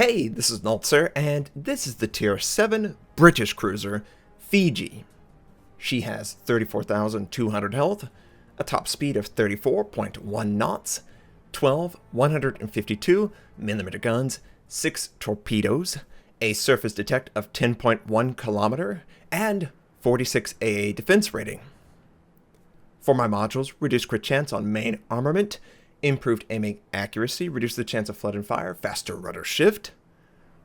Hey, this is Notser, and this is the Tier 7 British cruiser, Fiji. She has 34,200 health, a top speed of 34.1 knots, 12 152mm guns, 6 torpedoes, a surface detect of 10.1 kilometer, and 46 AA defense rating. For my modules, reduced crit chance on main armament, improved aiming accuracy, reduce the chance of flood and fire, faster rudder shift.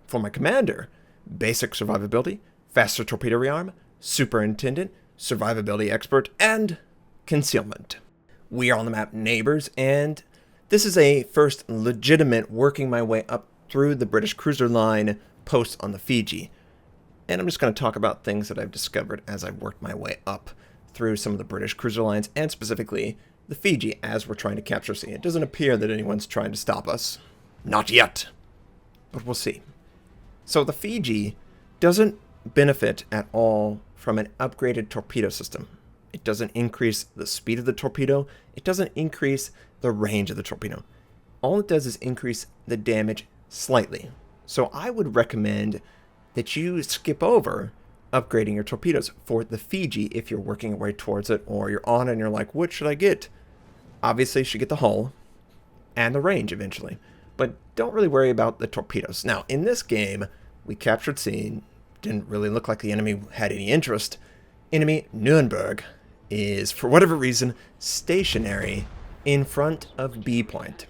For my commander, basic survivability, faster torpedo rearm, superintendent, survivability expert, and concealment. We are on the map Neighbors, and this is a first legitimate working my way up through the British cruiser line post on the Fiji. And I'm just going to talk about things that I've discovered as I've worked my way up through some of the British cruiser lines, and specifically the Fiji as we're trying to capture sea. It doesn't appear that anyone's trying to stop us. Not yet. But we'll see. So the Fiji doesn't benefit at all from an upgraded torpedo system. It doesn't increase the speed of the torpedo. It doesn't increase the range of the torpedo. All it does is increase the damage slightly. So I would recommend that you skip over upgrading your torpedoes for the Fiji if you're working your way towards it, or you're on it and you're like, what should I get? Obviously, you should get the hull and the range eventually, but don't really worry about the torpedoes. Now, in this game, we captured sea. Didn't really look like the enemy had any interest. Enemy Nuremberg is, for whatever reason, stationary in front of B point.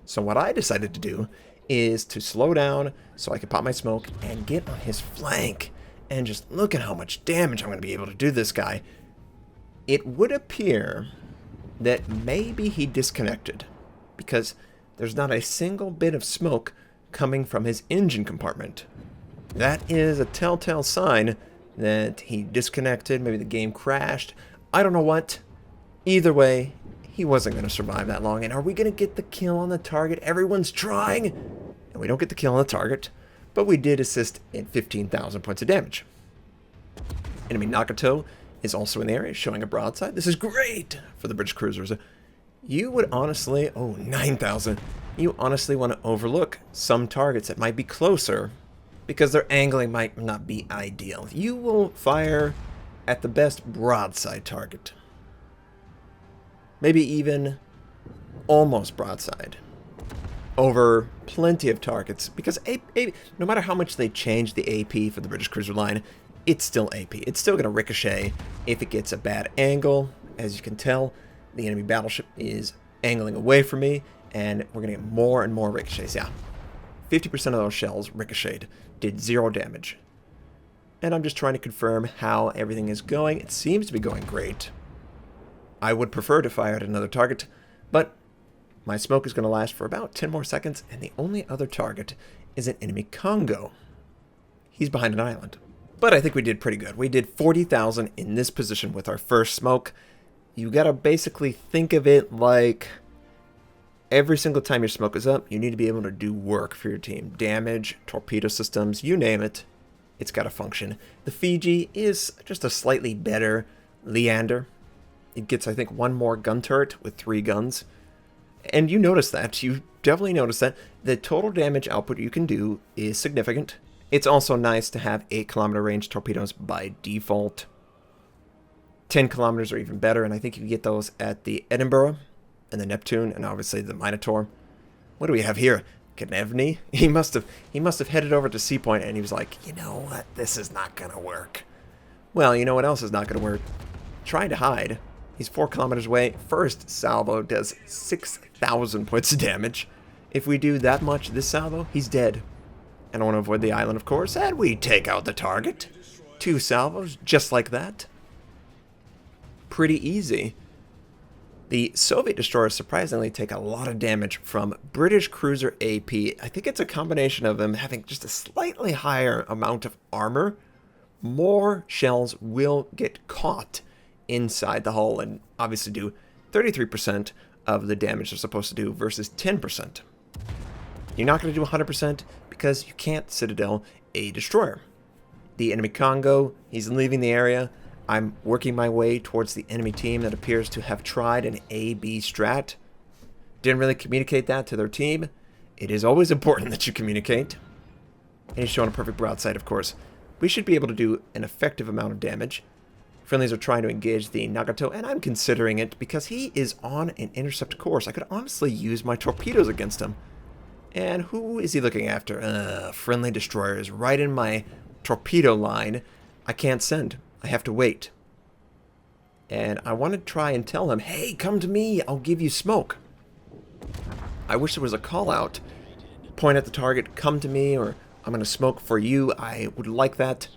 So what I decided to do is to slow down so I could pop my smoke and get on his flank. And just look at how much damage I'm going to be able to do this guy. It would appear that maybe he disconnected, because there's not a single bit of smoke coming from his engine compartment. That is a telltale sign that he disconnected. Maybe the game crashed. I don't know what. Either way, he wasn't going to survive that long. And are we going to get the kill on the target? Everyone's trying. And we don't get the kill on the target. But we did assist in 15,000 points of damage. Enemy Nagato is also in the area, showing a broadside. This is great for the British cruisers. You would honestly, 9,000. You honestly want to overlook some targets that might be closer, because their angling might not be ideal. You will fire at the best broadside target. Maybe even almost broadside over plenty of targets, because no matter how much they change the AP for the British cruiser line, it's still AP. It's still going to ricochet if it gets a bad angle. As you can tell, the enemy battleship is angling away from me, and we're going to get more and more ricochets. Yeah, 50% of those shells ricocheted, did 0 damage. And I'm just trying to confirm how everything is going. It seems to be going great. I would prefer to fire at another target, but my smoke is going to last for about 10 more seconds, and the only other target is an enemy Congo. He's behind an island. But I think we did pretty good. We did 40,000 in this position with our first smoke. You got to basically think of it like every single time your smoke is up, you need to be able to do work for your team. Damage, torpedo systems, you name it. It's got to function. The Fiji is just a slightly better Leander. It gets, I think, 1 more gun turret with 3 guns. And you notice that. You definitely notice that. The total damage output you can do is significant. It's also nice to have 8 kilometer range torpedoes by default. 10 kilometers are even better, and I think you can get those at the Edinburgh and the Neptune, and obviously the Minotaur. What do we have here? Knevny? He must have headed over to Sea Point, and he was like, you know what? This is not going to work. Well, you know what else is not going to work? Trying to hide. He's 4 kilometers away. First salvo does 6,000 points of damage. If we do that much this salvo, he's dead. And I want to avoid the island, of course, and we take out the target. 2 salvos, just like that. Pretty easy. The Soviet destroyers surprisingly take a lot of damage from British cruiser AP. I think it's a combination of them having just a slightly higher amount of armor. More shells will get caught inside the hull and obviously do 33% of the damage they're supposed to do versus 10%. You're not going to do 100% because you can't Citadel a destroyer. The enemy Congo, he's leaving the area. I'm working my way towards the enemy team that appears to have tried an A-B strat. Didn't really communicate that to their team. It is always important that you communicate. And he's showing a perfect broadside, of course. We should be able to do an effective amount of damage. Friendlies are trying to engage the Nagato, and I'm considering it because he is on an intercept course. I could honestly use my torpedoes against him. And who is he looking after? Friendly destroyers right in my torpedo line. I can't send. I have to wait. And I want to try and tell him, hey, come to me. I'll give you smoke. I wish there was a call out. Point at the target, come to me, or I'm going to smoke for you. I would like that.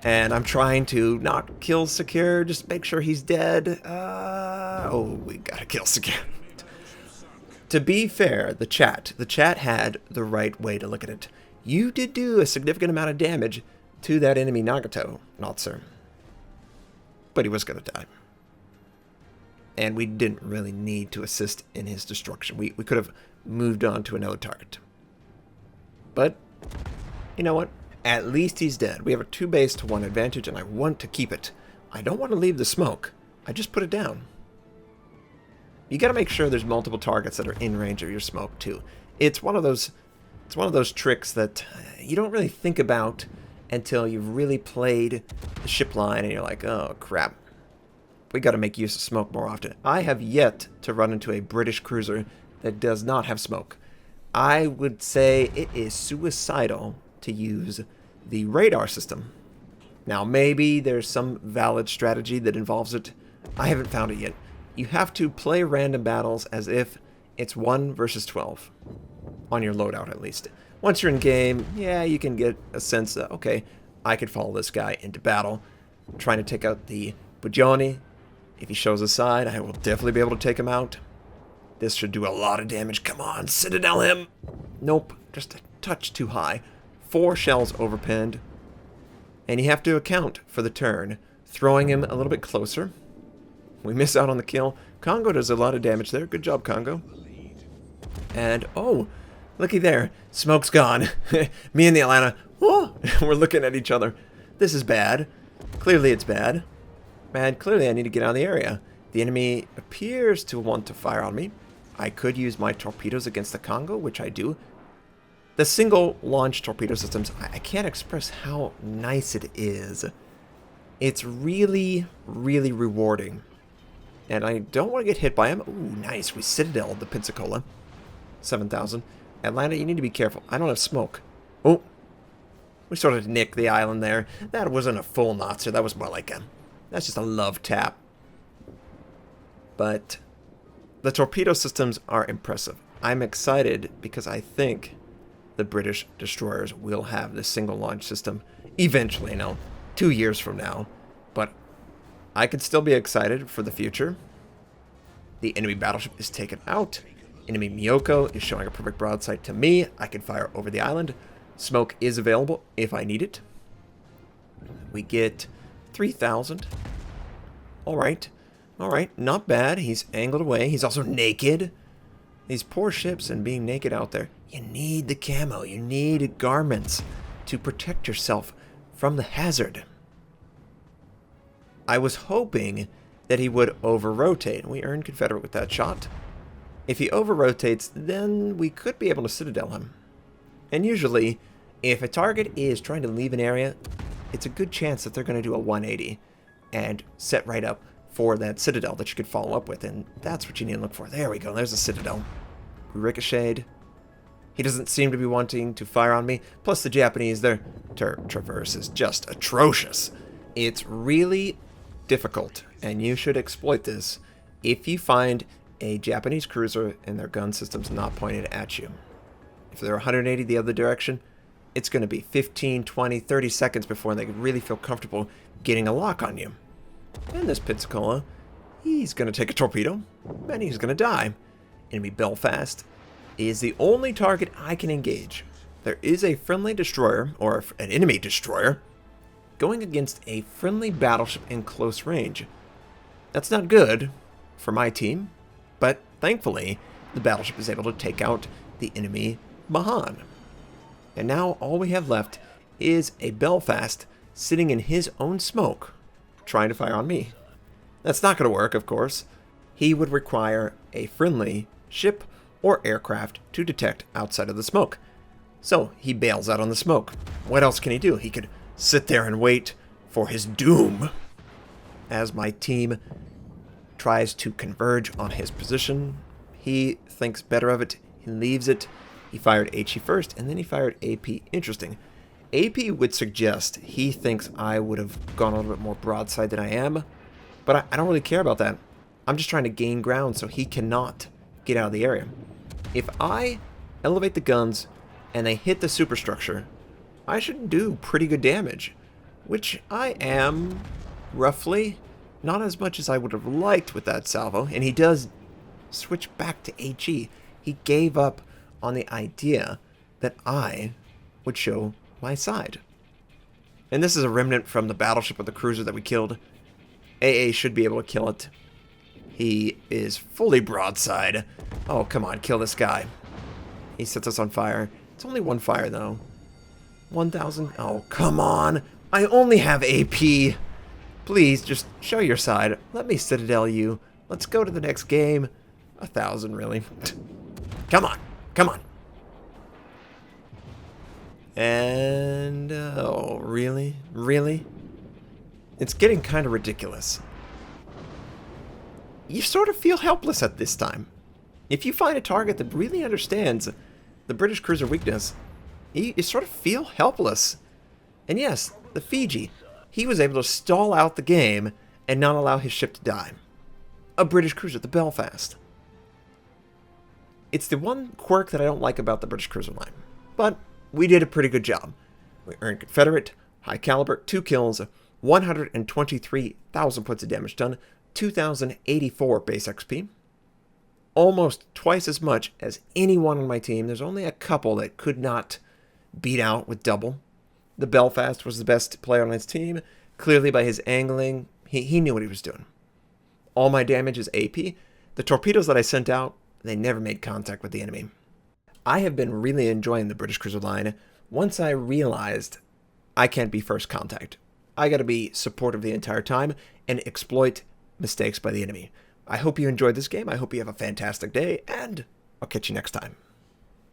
And I'm trying to not kill Secure, just make sure he's dead. Oh, we gotta kill Secure. To be fair, the chat had the right way to look at it. You did do a significant amount of damage to that enemy Nagato, Notser. But he was gonna die. And we didn't really need to assist in his destruction. We could have moved on to another target. But, you know what? At least he's dead. We have a 2 base to 1 advantage, and I want to keep it. I don't want to leave the smoke. I just put it down. You got to make sure there's multiple targets that are in range of your smoke too. It's one of those tricks that you don't really think about until you've really played the ship line, and you're like, oh crap. We got to make use of smoke more often. I have yet to run into a British cruiser that does not have smoke. I would say it is suicidal to use the radar system. Now, maybe there's some valid strategy that involves it. I haven't found it yet. You have to play random battles as if it's 1 versus 12. On your loadout, at least. Once you're in game, yeah, you can get a sense that, okay, I could follow this guy into battle. Trying to take out the Bujoni. If he shows a side, I will definitely be able to take him out. This should do a lot of damage. Come on, Citadel him! Nope, just a touch too high. 4 shells overpinned. And you have to account for the turn, throwing him a little bit closer. We miss out on the kill. Congo does a lot of damage there. Good job, Congo. And, oh, looky there. Smoke's gone. Me and the Atlanta, oh, we're looking at each other. This is bad. Clearly it's bad. And clearly I need to get out of the area. The enemy appears to want to fire on me. I could use my torpedoes against the Congo, which I do. The single launch torpedo systems, I can't express how nice it is. It's really, really rewarding. And I don't want to get hit by him. Ooh, nice. We citadeled the Pensacola. 7,000. Atlanta, you need to be careful. I don't have smoke. Oh. We sort of nicked the island there. That wasn't a full Notser. That was more like a... That's just a love tap. But the torpedo systems are impressive. I'm excited because I think the British destroyers will have this single launch system eventually, 2 years from now. But I could still be excited for the future. The enemy battleship is taken out. Enemy Miyoko is showing a perfect broadside to me. I can fire over the island. Smoke is available if I need it. We get 3,000. Alright. Alright, not bad. He's angled away. He's also naked. These poor ships and being naked out there. You need the camo. You need garments to protect yourself from the hazard. I was hoping that he would over-rotate. We earned Confederate with that shot. If he over-rotates, then we could be able to citadel him. And usually, if a target is trying to leave an area, it's a good chance that they're going to do a 180 and set right up for that citadel that you could follow up with. And that's what you need to look for. There we go. There's a citadel. Ricocheted. He doesn't seem to be wanting to fire on me. Plus the Japanese, their traverse is just atrocious. It's really difficult, and you should exploit this if you find a Japanese cruiser and their gun system's not pointed at you. If they're 180 the other direction, it's going to be 15, 20, 30 seconds before they really feel comfortable getting a lock on you. And this Pensacola, he's going to take a torpedo, and he's going to die. Enemy Belfast is the only target I can engage. There is a friendly destroyer, or an enemy destroyer, going against a friendly battleship in close range. That's not good for my team, but thankfully, the battleship is able to take out the enemy Mahan. And now all we have left is a Belfast sitting in his own smoke, trying to fire on me. That's not going to work, of course. He would require a friendly ship or aircraft to detect outside of the smoke. So he bails out on the smoke. What else can he do? He could sit there and wait for his doom as my team tries to converge on his position. He thinks better of it. He leaves it. He fired HE first, and then he fired AP. Interesting. AP would suggest he thinks I would have gone a little bit more broadside than I am, but I don't really care about that. I'm just trying to gain ground so he cannot get out of the area. If I elevate the guns and they hit the superstructure, I should do pretty good damage, which I am, roughly. Not as much as I would have liked with that salvo, and he does switch back to HE. He gave up on the idea that I would show my side. And this is a remnant from the battleship or the cruiser that we killed. AA should be able to kill it. He is fully broadside. Oh, come on, kill this guy. He sets us on fire. It's only one fire, though. 1,000. Oh, come on. I only have AP. Please, just show your side. Let me Citadel you. Let's go to the next game. 1,000, really. Come on. Come on. And, oh, really? Really? It's getting kind of ridiculous. You sort of feel helpless at this time. If you find a target that really understands the British cruiser weakness, you sort of feel helpless. And yes, the Fiji, he was able to stall out the game and not allow his ship to die. A British cruiser, the Belfast. It's the one quirk that I don't like about the British cruiser line. But we did a pretty good job. We earned Confederate, high caliber, 2 kills, 123,000 points of damage done, 2,084 base XP. Almost twice as much as anyone on my team. There's only a couple that could not beat out with double. The Belfast was the best player on his team. Clearly by his angling, he knew what he was doing. All my damage is AP. The torpedoes that I sent out, they never made contact with the enemy. I have been really enjoying the British cruiser line once I realized I can't be first contact. I gotta be supportive the entire time and exploit mistakes by the enemy. I hope you enjoyed this game. I hope you have a fantastic day, and I'll catch you next time.